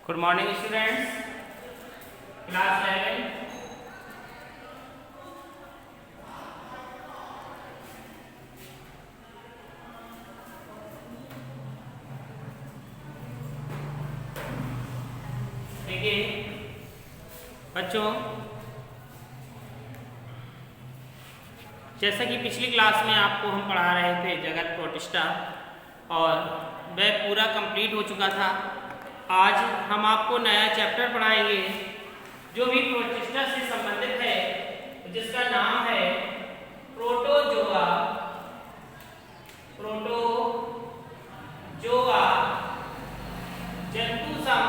Good morning students, class 11। देखिए बच्चों, जैसा कि पिछली क्लास में आपको हम पढ़ा रहे थे जगत प्रोटिस्टा और वह पूरा कंप्लीट हो चुका था। आज हम आपको नया चैप्टर पढ़ाएंगे जो भी प्रोटिस्टा से संबंधित है, जिसका नाम है प्रोटोजोआ। Protozoa जंतुसम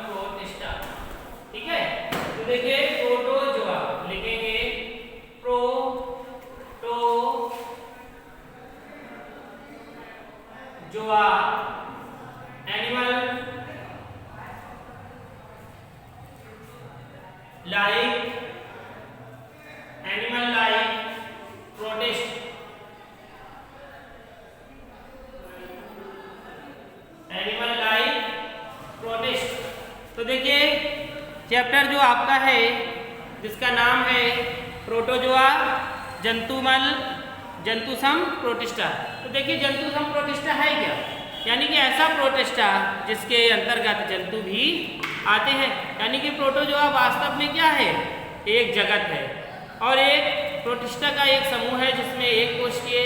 protista. ठीक है, तो देखिए प्रोटोजोआ लिखेंगे प्रोटोजोआ एनिमल लाइक प्रोटिस्ट। तो देखिए चैप्टर जो आपका है जिसका नाम है प्रोटोजोआ जंतुसम प्रोटिस्टा। तो देखिए जंतुसम प्रोटिस्टा है क्या, यानी कि ऐसा प्रोटिस्टा जिसके अंतर्गत जंतु भी आते हैं। यानी कि प्रोटोजोआ वास्तव में क्या है, एक जगत है और एक प्रोटिस्टा का एक समूह है जिसमें एक कोशिकीय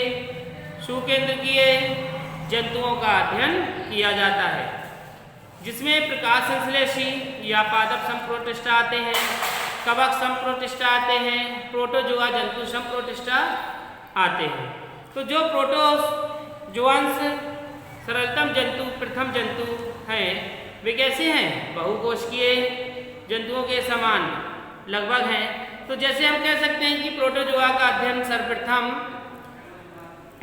सुकेंद्रकीय जंतुओं का अध्ययन किया जाता है, जिसमें प्रकाश संश्लेषी या पादप संप्रोटिस्टा आते हैं, कवक संप्रोटिस्टा आते हैं, प्रोटोजोआ जंतुसम प्रोटिस्टा आते हैं। तो जो प्रोटोजोअंस सरलतम जंतु प्रथम जंतु हैं वे कैसे हैं, बहुकोशिकीय जंतुओं के समान लगभग हैं। तो जैसे हम कह सकते हैं कि प्रोटोजोआ का अध्ययन सर्वप्रथम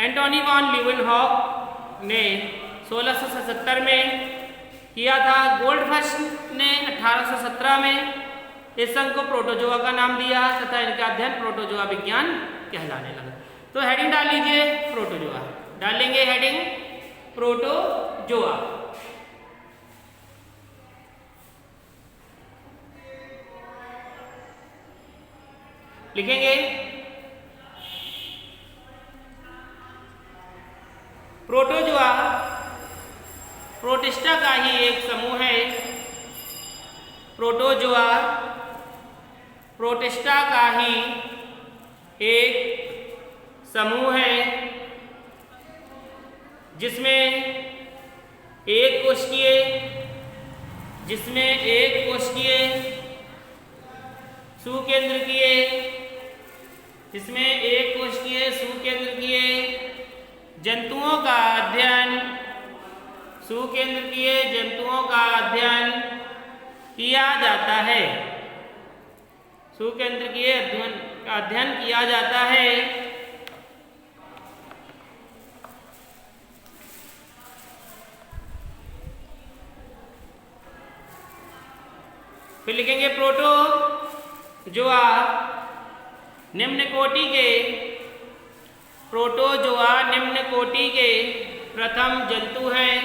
एंटोनी वॉन लीeuwenhoek ने 1677 में किया था। गोल्डफिश ने 1817 में इस संघ को प्रोटोजोआ का नाम दिया तथा इनका अध्ययन प्रोटोजोआ विज्ञान कहलाने लगा। तो हेडिंग डाल लीजिए प्रोटोजोआ, डालेंगे हेडिंग प्रोटोजोआ। लिखेंगे प्रोटोजोआ प्रोटिस्टा का ही एक समूह है। प्रोटोजोआ प्रोटिस्टा का ही एक समूह है जिसमें एक कोशिकीय सुकेंद्रकीय जंतुओं का अध्ययन किया जाता है। सुकेंद्रकीय अध्ययन किया जाता है। फिर लिखेंगे प्रोटोजोआ निम्न कोटि के प्रथम जंतु हैं।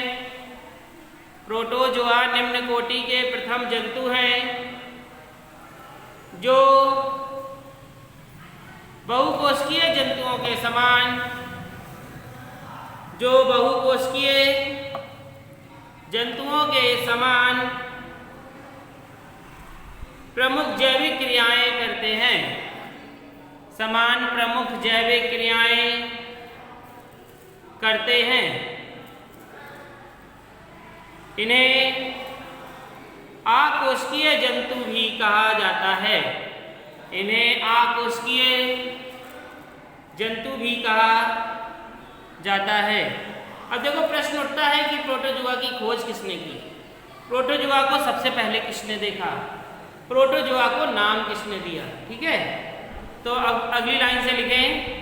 प्रोटोजोआ निम्न कोटि के प्रथम जंतु हैं जो बहुकोशिकीय जंतुओं के समान प्रमुख जैविक क्रियाएं करते हैं। इन्हें अकोशिकीय जंतु भी कहा जाता है। अब देखो प्रश्न उठता है कि प्रोटोजोआ की खोज किसने की, प्रोटोजोआ को सबसे पहले किसने देखा, प्रोटोजोआ को नाम किसने दिया। ठीक है, तो अब अगली लाइन से लिखें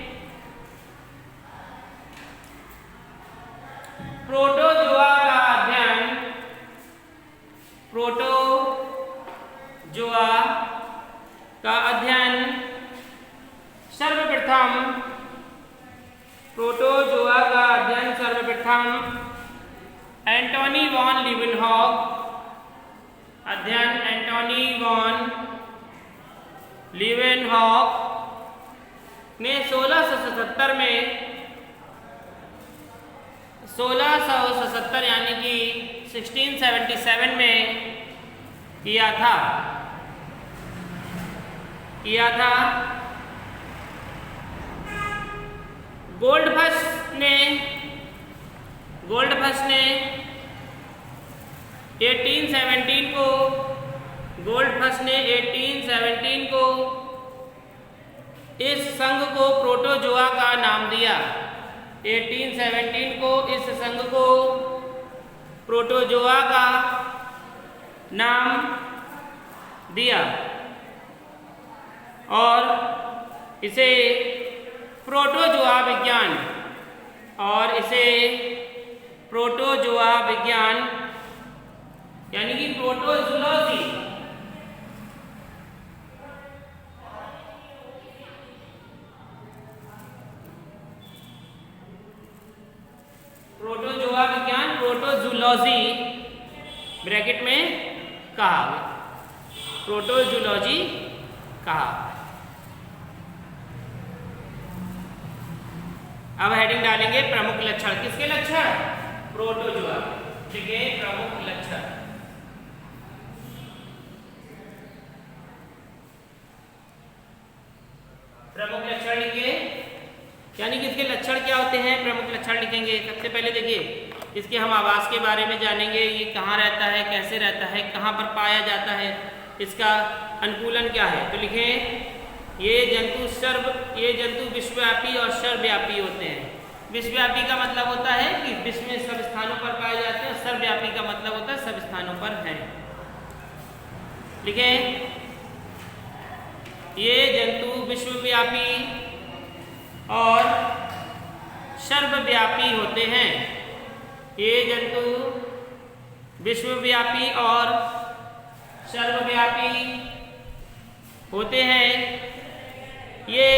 प्रोटोजोआ का अध्ययन सर्वप्रथम प्रोटोजोआ का अध्ययन सर्वप्रथम एंटोनी वॉन लीवेनहॉक ने 1677 यानी कि 1677 में किया था। गोल्डफस्ट ने 1817 को इस संघ को प्रोटोजोआ का नाम दिया। 1817 को इस संघ को प्रोटोजोआ का नाम दिया और इसे प्रोटोजोआ विज्ञान यानी कि प्रोटोजूलॉजी ब्रैकेट में कहा। अब हेडिंग डालेंगे प्रमुख लक्षण। किसके लक्षण? प्रोटोजोआ। ठीक है, प्रमुख लक्षण। लिखिए, यानी कि इसके लक्षण क्या होते हैं, प्रमुख लक्षण लिखेंगे। सबसे पहले देखिए, इसके हम आवास के बारे में जानेंगे। ये कहाँ रहता है, कैसे रहता है, कहाँ पर पाया जाता है, इसका अनुकूलन क्या है। तो लिखें, ये जंतु विश्वव्यापी और सर्वव्यापी होते हैं। विश्वव्यापी का मतलब होता है कि विश्व में सब स्थानों पर पाए जाते हैं, और सर्वव्यापी का मतलब होता है सब स्थानों पर हैं। लिखें, ये जंतु विश्वव्यापी और सर्वव्यापी होते हैं। ये जंतु विश्वव्यापी और सर्वव्यापी होते हैं। ये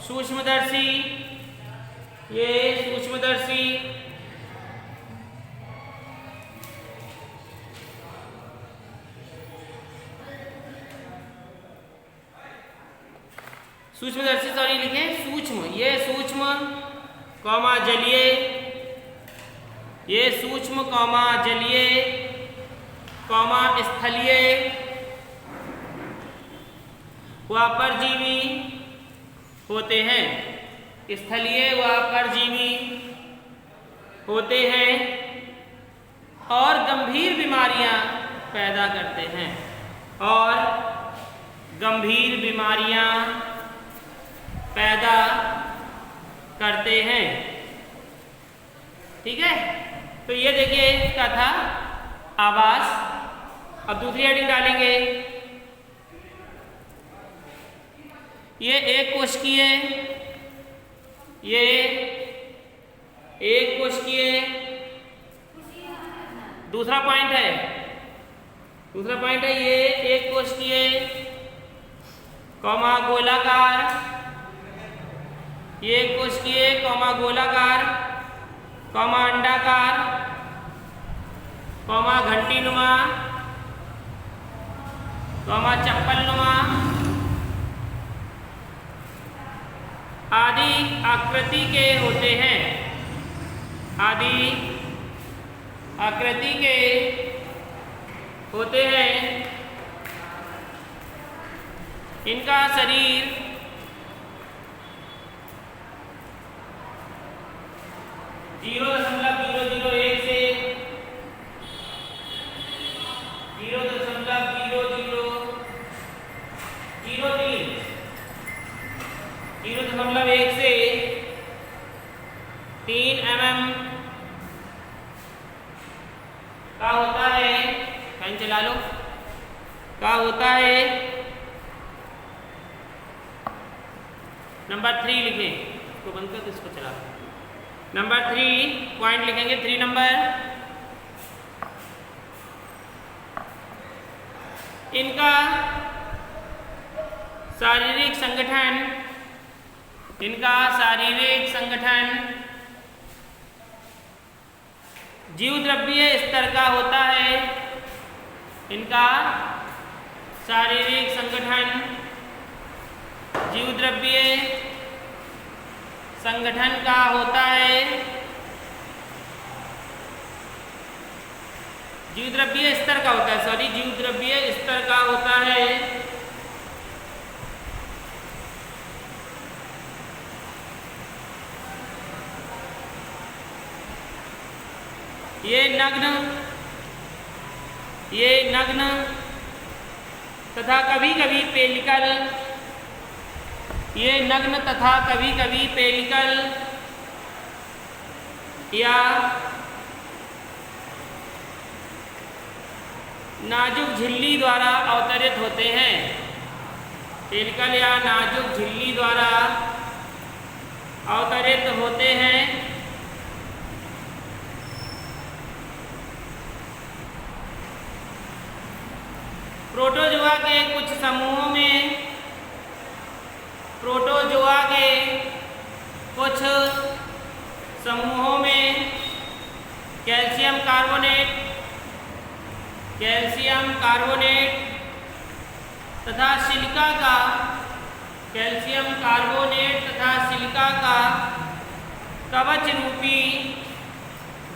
सूक्ष्मदर्शी लिखें, सूक्ष्म, ये सूक्ष्म कौमा जलीय, ये सूक्ष्म कौमा जलीय कौमा स्थलीय व परजीवी होते हैं। स्थलीय व परजीवी होते हैं और गंभीर बीमारियां पैदा करते हैं। ठीक है, तो ये देखिए इसका था आवास। अब दूसरी हेडिंग डालेंगे, ये एक कोशिकीय दूसरा पॉइंट है, ये एक कोशिकीय कौमा गोलाकार, ये कोशिकीय कौमा गोलाकार कौमा अंडाकार कौमा घंटीनुमा कौमा चप्पलनुमा आदि आकृति के होते हैं। इनका शरीर 0.001 से 0.1 से 3 mm का होता है। फैन चला लो। का होता है। नंबर 3 लिखें, इसको बंद कर, इसको चला। नंबर 3 पॉइंट लिखेंगे। 3 नंबर, इनका शारीरिक संगठन, इनका शारीरिक संगठन जीवद्रव्यीय स्तर का होता है। इनका शारीरिक संगठन जीवद्रव्यीय संगठन का होता है। जीवद्रव्यीय स्तर का होता है, जीवद्रव्यीय स्तर का होता है। ये नग्न तथा कभी कभी पेलिकल, ये नग्न तथा कभी कभी पेलिकल या नाजुक झिल्ली द्वारा अवतरित होते हैं। पेलिकल या नाजुक झिल्ली द्वारा अवतरित होते हैं। प्रोटोजोआ के कुछ समूहों में, प्रोटोजोआ के कुछ समूहों में कैल्शियम कार्बोनेट तथा सिलिका का, कैल्शियम कार्बोनेट तथा सिलिका का कवच रूपी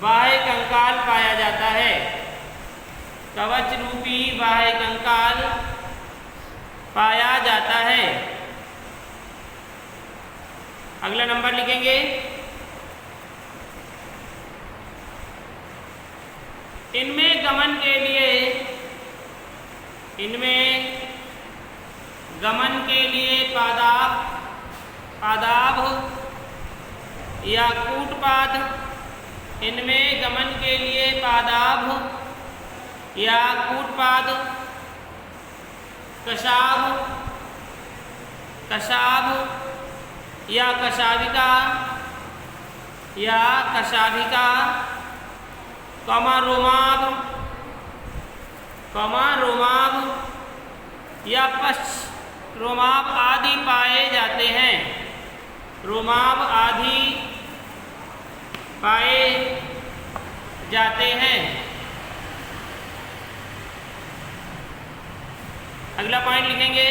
बाह्य कंकाल पाया जाता है। कवच रूपी बाह्य कंकाल पाया जाता है। अगला नंबर लिखेंगे, इनमें गमन के लिए पादाभ या कूटपाद, इनमें गमन के लिए पादाभ या कूटपाद, कशाभ या कशाभिका, रोमाभ या पश्च रोमाभ आदि पाए जाते हैं। रोमाभ आदि पाए जाते हैं। अगला पॉइंट लिखेंगे,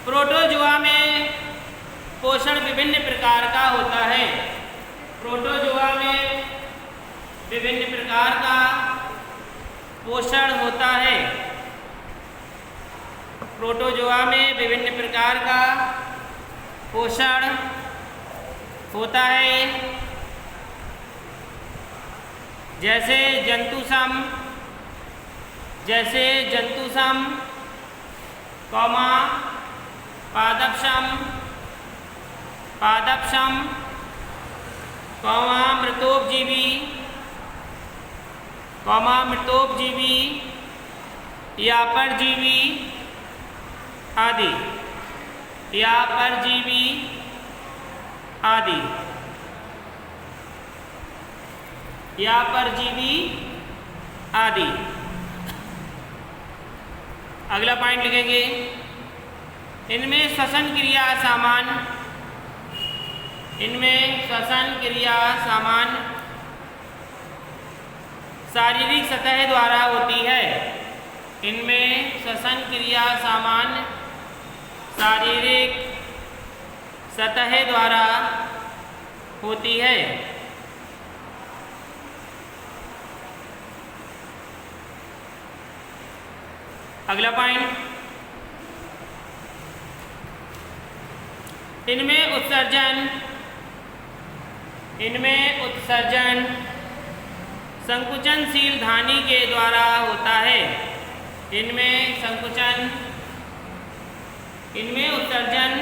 प्रोटोजोआ में पोषण विभिन्न प्रकार का होता है। प्रोटोजोआ में विभिन्न प्रकार का पोषण होता है। प्रोटोजोआ में विभिन्न प्रकार का पोषण होता है, जैसे जंतुसम, पादपशम, मृतोपजीवी या परजीवी आदि, अगला पॉइंट लिखेंगे, इनमें श्वसन क्रिया सामान्य शारीरिक सतह द्वारा होती है। इनमें श्वसन क्रिया सामान्य शारीरिक सतह द्वारा होती है। अगला पॉइंट, इनमें उत्सर्जन संकुचनशील धानी के द्वारा होता है। इनमें उत्सर्जन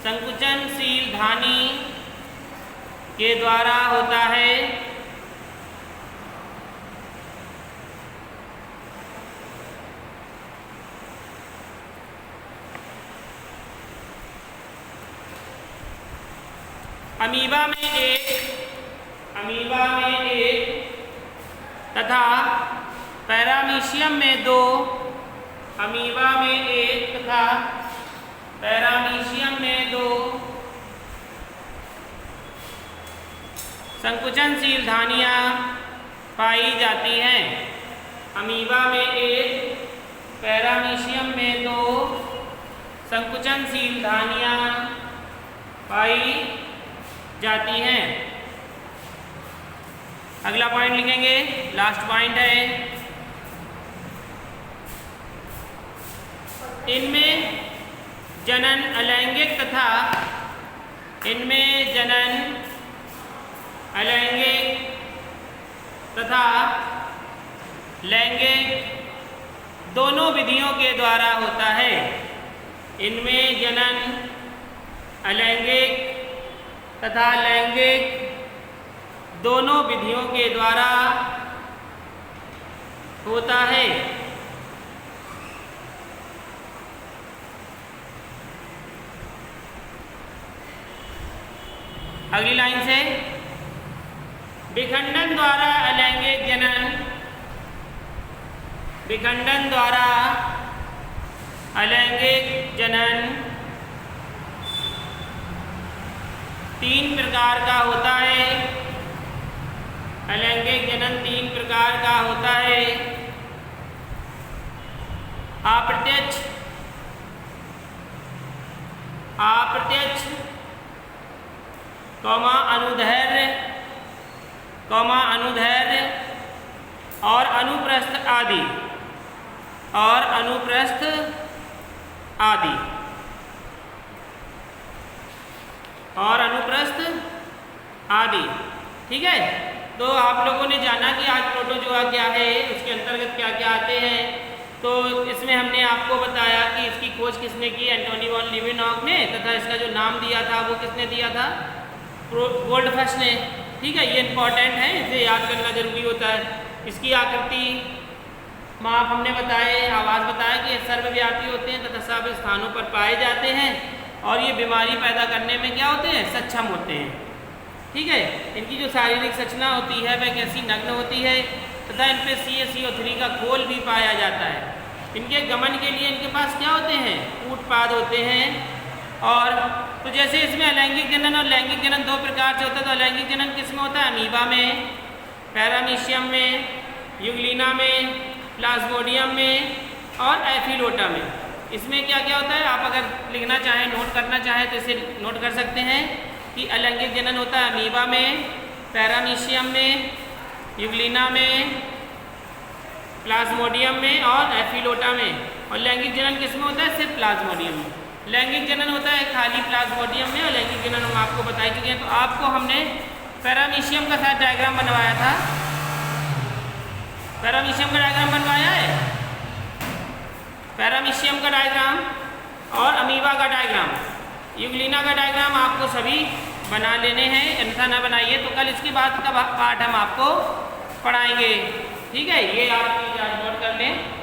संकुचनशील धानी के द्वारा होता है। अमीबा में एक तथा पैरामीशियम में 2, अमीबा में 1 तथा पैरामीशियम में 2 संकुचनशील धानियाँ पाई जाती हैं। अमीबा में 1, पैरामीशियम में 2 संकुचनशील धानियाँ पाई जाती हैं। अगला पॉइंट लिखेंगे, लास्ट पॉइंट है, इनमें जनन अलैंगिक तथा लैंगिक दोनों विधियों के द्वारा होता है। इनमें जनन अलैंगिक तथा लैंगिक दोनों विधियों के द्वारा होता है। अगली लाइन से, विखंडन द्वारा अलैंगिक जनन, विखंडन द्वारा अलैंगिक जनन 3 प्रकार का होता है। अलैंगिक जनन 3 प्रकार का होता है। अप्रत्यक्ष, अनुदैर्ध्य और अनुप्रस्थ आदि। ठीक है, तो आप लोगों ने जाना कि आज प्रोटोजोआ क्या है, उसके अंतर्गत क्या क्या आते हैं। तो इसमें हमने आपको बताया कि इसकी खोज किसने की, एंटोनी वॉन लीवेनॉक ने, तथा इसका जो नाम दिया था वो किसने दिया था, गोल्डफिश ने। ठीक है, ये इंपॉर्टेंट है, इसे याद करना जरूरी होता है। इसकी आकृति, माप हमने बताए, आवाज़ बताया कि ये सर्वव्यापी होते हैं तथा सब स्थानों पर पाए जाते हैं और ये बीमारी पैदा करने में क्या होते हैं, सक्षम होते हैं। ठीक है, इनकी जो शारीरिक संरचना होती है वह कैसी नग्न होती है तथा इन पर CaCO3 का घोल भी पाया जाता है। इनके गमन के लिए इनके पास क्या होते हैं, कूटपाद होते हैं। और तो जैसे इसमें अलैंगिक जनन और लैंगिक जनन 2 प्रकार से होता है। तो अलैंगिक जनन किसमें होता है, अमीबा में, पैरामीशियम में, यूग्लिना में, प्लाज्मोडियम में और एफिलोटा में। इसमें क्या क्या होता है, आप अगर लिखना चाहें, नोट करना चाहें तो इसे नोट कर सकते हैं कि अलैंगिक जनन होता है अमीबा में, पैरामीशियम में, यूग्लिना में, प्लाज्मोडियम में और एफिलोटा में। और लैंगिक जनन किसमें होता है, सिर्फ प्लाज्मोडियम में। लैंगिक जनन होता है खाली प्लाज्मोडियम में और लैंगिक जनन हम आपको बता चुके हैं। तो आपको हमने पैरामीशियम का साथ डायग्राम बनवाया था, पैरामीशियम का डायग्राम बनवाया है, पैरामीशियम का डायग्राम और अमीबा का डायग्राम, यूग्लिना का डायग्राम आपको सभी बना लेने हैं, अन्यथा ना बनाइए तो कल इसके बाद का पार्ट हम आपको पढ़ाएंगे। ठीक है, ये आप नोट कर लें।